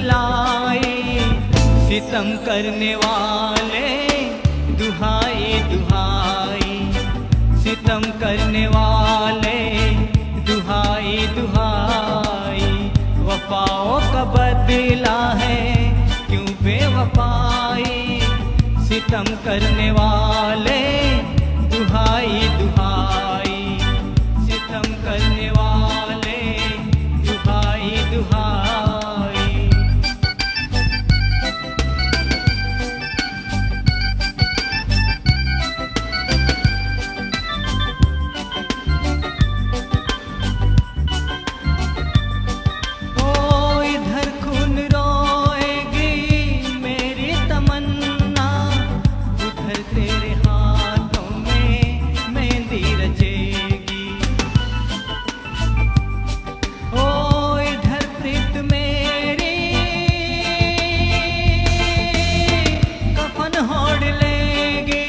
लाई। सितम करने वाले दुहाई दुहाई, सितम करने वाले दुहाई दुहाई। वफाओं का बदला है क्यों बेवफाई, सितम करने वाले दुहाई दुहाई, सितम करने वाले दुहाई दुहाई। ओ इधर खून रोएगी मेरी तमन्ना, उधर तेरे हाथों में मेहंदी रचेगी। ओ इधर प्रीत मेरी कफन ओढ़ लेगी,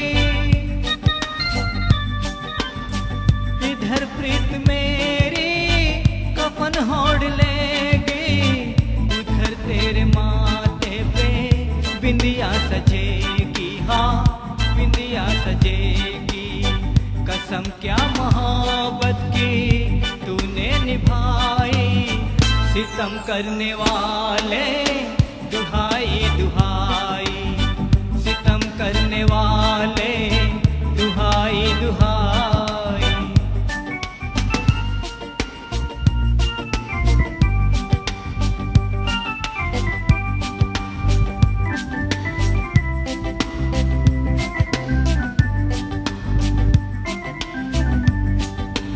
इधर प्रीत मेरी कफन ओढ़ लेगी। उधर तेरे माथे पे बिंदिया सजेगी, हाँ बिंदिया सजेगी। कसम क्या मोहब्बत की तूने निभाई, सितम करने वाले दुहाई दुहाई, सितम करने वाले दुहाई दुहाई।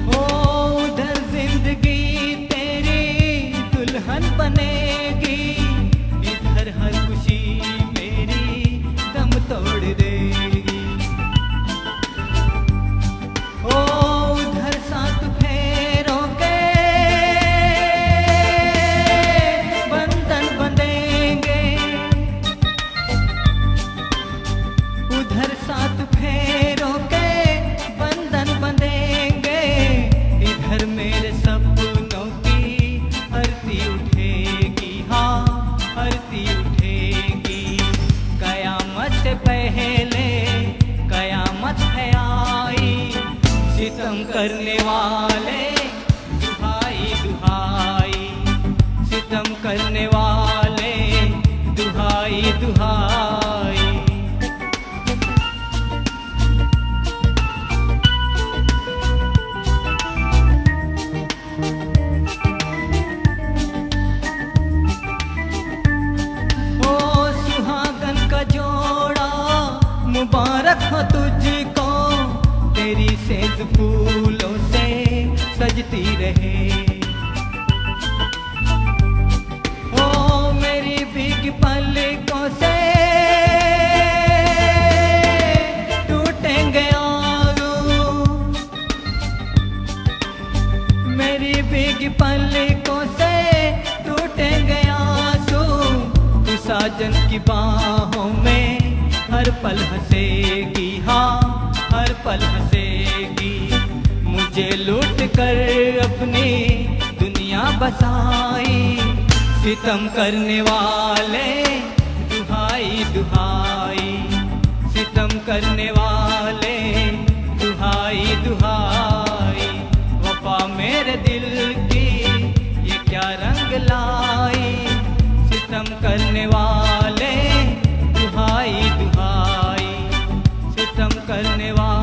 ओ उधर जिंदगी तेरी दुल्हन बनेगी, इधर हर खुशी मेरी दम तोड़ देगी। ओ उधर सात फेरों के बंधन बंधेंगे, उधर सात फेरों के बंधन बंधेंगे। इधर मेरे सपनों की आरती उठेगी, हाँ आरती उठेगी। कयामत से पहले कयामत है आई, सितम करने वाले दुहाई दुहाई, सितम करने वाले दुहाई दुहाई। ओ सुहागन का जोड़ा मुबारक हो तुझको, तेरी सेज फूलों से सजती रहे। ओ मेरी भीग पलकों से टूटेंगे आंसू, मेरी भीग पलकों से टूटेंगे आंसू। तू साजन की बाहों में हर पल हंसेगी, हाँ हर पल हंसेगी। मुझे लूट कर अपनी दुनिया बसाई, सितम करने वाले दुहाई दुहाई, सितम करने वाले दुहाई दुहाई। वफा मेरे दिल की ये क्या रंग लाई, सितम करने वाले दुहाई दुहाई, सितम करने वाले